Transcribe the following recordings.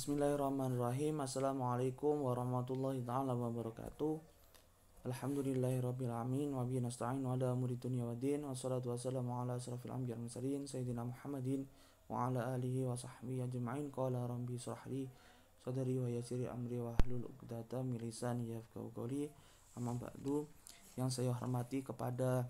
Bismillahirrahmanirrahim. Assalamualaikum warahmatullahi taala wabarakatuh. Alhamdulillahirabbil alamin wa bihi nasta'in ala umuri dunya waddin. Wassalatu wassalamu ala asrofil anbiya'i wal mursalin sayyidina Muhammadin wa ala alihi wa sahbihi ajma'in. Qala rabbi shrah li sadri wa yassir amri wa hlul 'uqdatam min lisani yafqahu qawli. Amma ba'du. Yang saya hormati kepada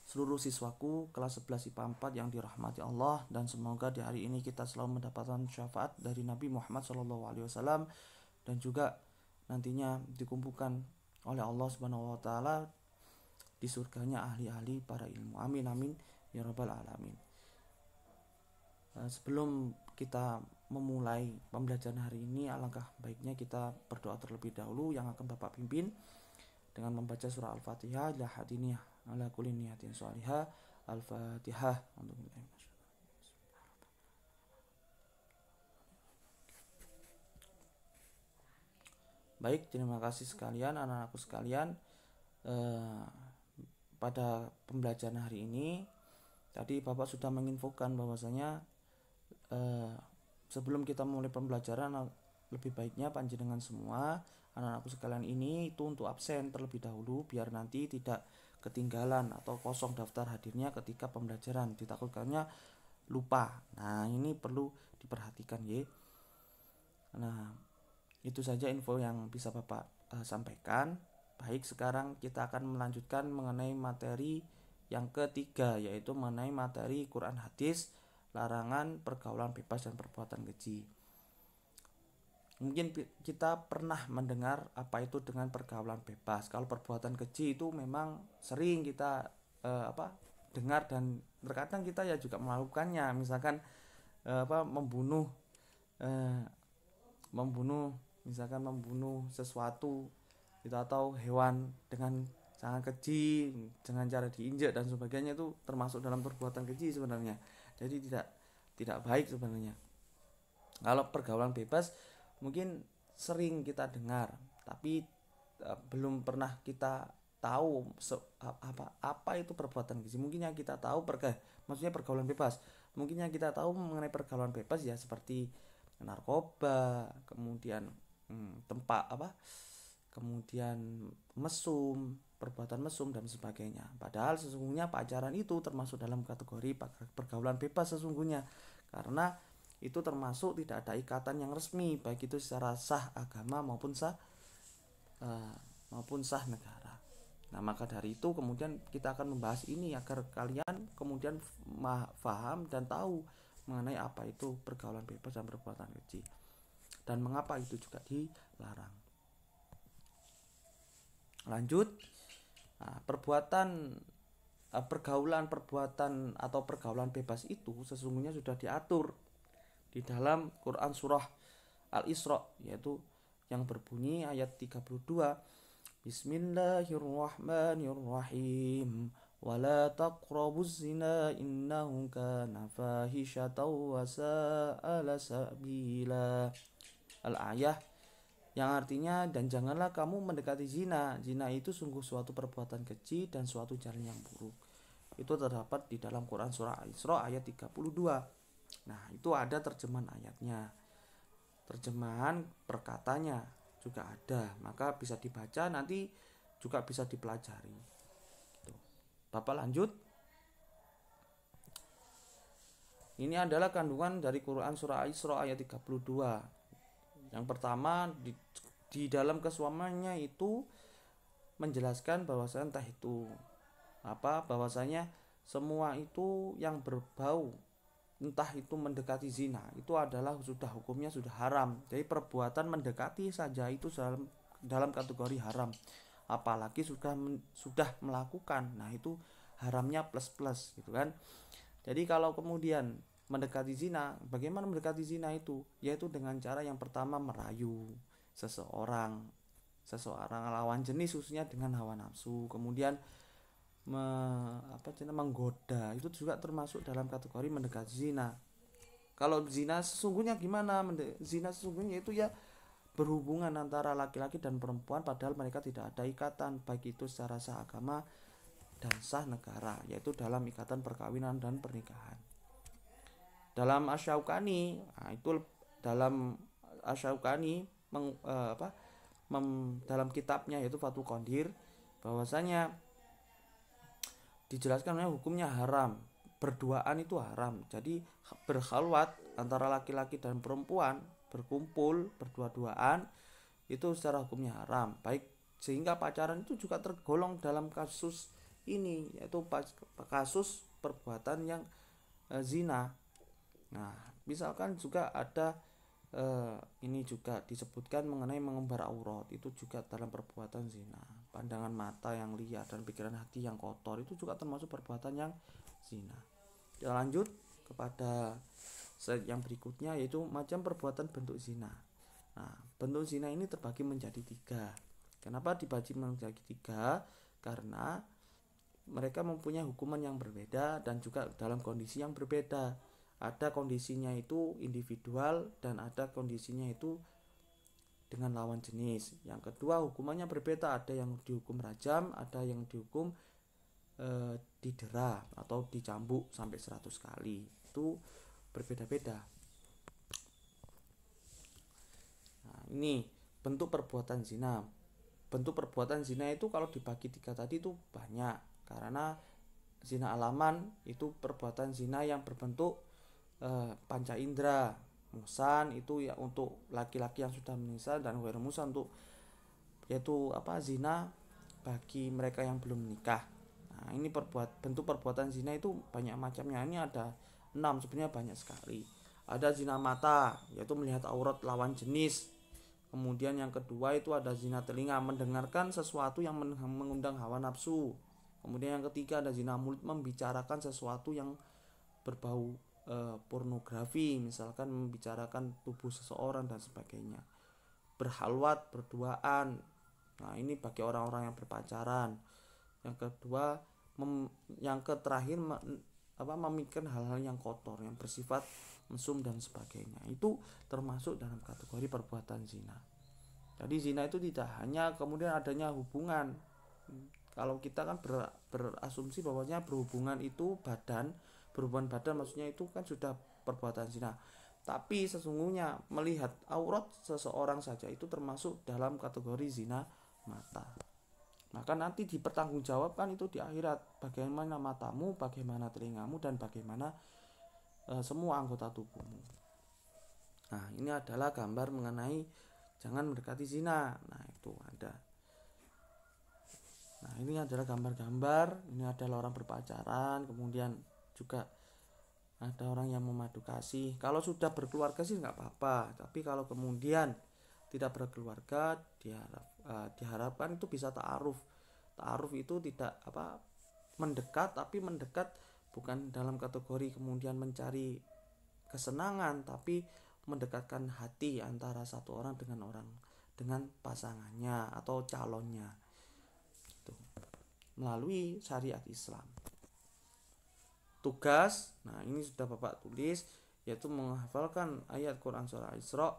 seluruh siswaku kelas 11 IPA 4 yang dirahmati Allah, dan semoga di hari ini kita selalu mendapatkan syafaat dari Nabi Muhammad SAW, dan juga nantinya dikumpulkan oleh Allah Subhanahu wa taala di surganya ahli-ahli para ilmu. Amin amin ya rabbal alamin. Sebelum kita memulai pembelajaran hari ini, alangkah baiknya kita berdoa terlebih dahulu yang akan Bapak pimpin dengan membaca surah Al-Fatihah. La hadiniyah ala kulli niyatin shalihah. Al-Fatihah. Baik, terima kasih sekalian, anak-anakku sekalian. Pada pembelajaran hari ini tadi Bapak sudah menginfokan bahwasanya sebelum kita mulai pembelajaran, lebih baiknya panjenengan semua anak-anakku sekalian ini itu untuk absen terlebih dahulu, biar nanti tidak ketinggalan atau kosong daftar hadirnya ketika pembelajaran, ditakutkannya lupa. Nah, ini perlu diperhatikan ya. Nah, itu saja info yang bisa Bapak sampaikan. Baik, sekarang kita akan melanjutkan mengenai materi yang ketiga, yaitu mengenai materi Quran hadis, larangan pergaulan bebas dan perbuatan keji. Mungkin kita pernah mendengar apa itu dengan pergaulan bebas. Kalau perbuatan keji itu memang sering kita dengar, dan terkadang kita ya juga melakukannya. Misalkan membunuh sesuatu itu, atau hewan dengan sangat keji, dengan cara diinjak dan sebagainya, itu termasuk dalam perbuatan keji sebenarnya. Jadi tidak baik sebenarnya. Kalau pergaulan bebas mungkin sering kita dengar, tapi belum pernah kita tahu apa itu perbuatan keji. Mungkin yang kita tahu maksudnya pergaulan bebas. Mungkin yang kita tahu mengenai pergaulan bebas ya seperti narkoba, kemudian kemudian mesum, perbuatan mesum dan sebagainya. Padahal sesungguhnya pacaran itu termasuk dalam kategori pergaulan bebas sesungguhnya, karena itu termasuk tidak ada ikatan yang resmi, baik itu secara sah agama maupun sah negara. Nah, maka dari itu kemudian kita akan membahas ini agar kalian kemudian paham dan tahu mengenai apa itu pergaulan bebas dan perbuatan keji, dan mengapa itu juga dilarang. Lanjut. Nah, perbuatan atau pergaulan bebas itu sesungguhnya sudah diatur di dalam Quran surah Al-Isra, yaitu yang berbunyi ayat 32, Bismillahirrahmanirrahim, wala taqrabuz zina innahu kana fahisyatan wa sa'a sabila. Al-ayah, yang artinya, dan janganlah kamu mendekati zina. Zina itu sungguh suatu perbuatan keji dan suatu jalan yang buruk. Itu terdapat di dalam Quran surah Al-Isra ayat 32. Nah, itu ada terjemahan ayatnya, terjemahan perkatanya juga ada, maka bisa dibaca, nanti juga bisa dipelajari. Bapak lanjut. Ini adalah kandungan dari Quran surah Al-Isra ayat 32. Yang pertama, di dalam kesuamannya itu menjelaskan bahwasanya bahwasanya semua itu yang berbau, entah itu mendekati zina, itu adalah hukumnya sudah haram. Jadi perbuatan mendekati saja itu dalam kategori haram, apalagi sudah melakukan. Nah, itu haramnya plus gitu kan. Jadi kalau kemudian mendekati zina, bagaimana mendekati zina itu? Yaitu dengan cara yang pertama merayu seseorang lawan jenis, khususnya dengan hawa nafsu, kemudian menggoda, itu juga termasuk dalam kategori mendekati zina. Kalau zina sesungguhnya gimana? Zina sesungguhnya itu ya berhubungan antara laki-laki dan perempuan padahal mereka tidak ada ikatan, baik itu secara sah agama dan sah negara, yaitu dalam ikatan perkawinan dan pernikahan. Dalam Asy-Syaukani, itu dalam Asy-Syaukani dalam kitabnya yaitu Fathul Qadir, bahwasanya dijelaskan hukumnya haram, berduaan itu haram. Jadi berkhalwat antara laki-laki dan perempuan, berkumpul berdua-duaan itu secara hukumnya haram. Baik, sehingga pacaran itu juga tergolong dalam kasus ini, yaitu kasus perbuatan yang zina. Nah, misalkan juga ada ini juga disebutkan mengenai mengumbar aurat, itu juga dalam perbuatan zina. Pandangan mata yang liar dan pikiran hati yang kotor itu juga termasuk perbuatan yang zina. Kita lanjut kepada slide yang berikutnya, yaitu macam perbuatan bentuk zina. Nah, bentuk zina ini terbagi menjadi 3. Kenapa dibagi menjadi 3? Karena mereka mempunyai hukuman yang berbeda dan juga dalam kondisi yang berbeda. Ada kondisinya itu individual dan ada kondisinya itu dengan lawan jenis. Yang kedua, hukumannya berbeda, ada yang dihukum rajam, ada yang dihukum didera atau dicambuk sampai 100 kali. Itu berbeda-beda. Nah, ini bentuk perbuatan zina. Bentuk perbuatan zina itu kalau dibagi 3 tadi itu banyak, karena zina alaman itu perbuatan zina yang berbentuk panca indera. Musan itu ya untuk laki-laki yang sudah menikah, dan ghairu musan untuk yaitu zina bagi mereka yang belum menikah. Nah, ini bentuk perbuatan zina itu banyak macamnya. Ini ada 6, sebenarnya banyak sekali. Ada zina mata, yaitu melihat aurat lawan jenis. Kemudian yang kedua itu ada zina telinga, mendengarkan sesuatu yang mengundang hawa nafsu. Kemudian yang ketiga ada zina mulut, membicarakan sesuatu yang berbau pornografi, misalkan membicarakan tubuh seseorang dan sebagainya. Berhalwat, berduaan, nah ini bagi orang-orang yang berpacaran. Yang kedua, yang terakhir memikirkan hal-hal yang kotor, yang bersifat mesum dan sebagainya. Itu termasuk dalam kategori perbuatan zina. Jadi zina itu tidak hanya kemudian adanya hubungan. Kalau kita kan berasumsi bahwasanya berhubungan itu berhubungan badan maksudnya itu kan sudah perbuatan zina. Tapi sesungguhnya melihat aurat seseorang saja itu termasuk dalam kategori zina mata. Maka nanti dipertanggungjawabkan itu di akhirat, bagaimana matamu, bagaimana telingamu, dan bagaimana semua anggota tubuhmu. Nah, ini adalah gambar mengenai jangan mendekati zina. Nah, itu ada. Nah, ini adalah gambar-gambar. Ini adalah orang berpacaran, kemudian juga ada orang yang memadu kasih. Kalau sudah berkeluarga sih nggak apa-apa, tapi kalau kemudian tidak berkeluarga diharapkan itu bisa ta'aruf. Ta'aruf itu tidak mendekat, tapi mendekat bukan dalam kategori kemudian mencari kesenangan, tapi mendekatkan hati antara satu orang dengan pasangannya atau calonnya itu melalui syariat Islam. Tugas, nah ini sudah Bapak tulis, yaitu menghafalkan ayat Quran surah Isra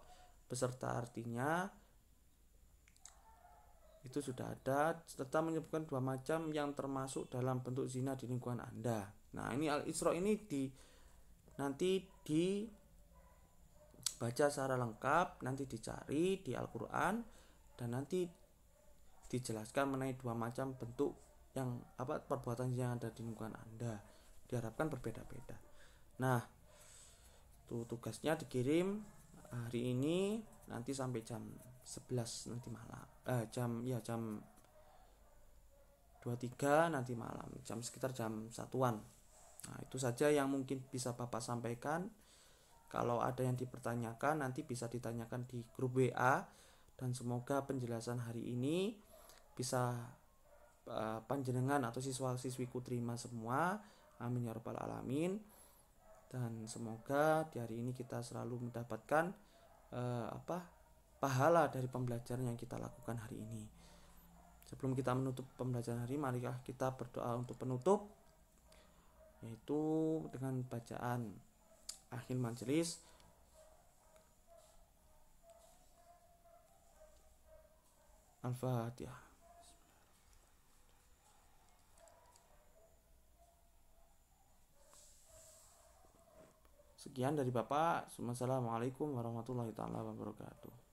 beserta artinya, itu sudah ada, serta menyebutkan 2 macam yang termasuk dalam bentuk zina di lingkungan Anda. Nah, ini Al-Isra ini nanti dibaca secara lengkap, nanti dicari di Al-Quran, dan nanti dijelaskan mengenai 2 macam bentuk yang perbuatan yang ada di lingkungan Anda. Diharapkan berbeda-beda. Nah, itu tugasnya dikirim hari ini nanti sampai jam 11 nanti malam. Jam 23 nanti malam, sekitar jam 1-an. Nah, itu saja yang mungkin bisa Bapak sampaikan. Kalau ada yang dipertanyakan nanti bisa ditanyakan di grup WA, dan semoga penjelasan hari ini bisa panjenengan atau siswa-siswiku terima semua. Amin ya rabbal alamin. Dan semoga di hari ini kita selalu mendapatkan pahala dari pembelajaran yang kita lakukan hari ini. Sebelum kita menutup pembelajaran hari, marilah kita berdoa untuk penutup, yaitu dengan bacaan akhir majelis. Al-Fatihah. Sekian dari Bapak. Wassalamualaikum warahmatullahi taala wabarakatuh.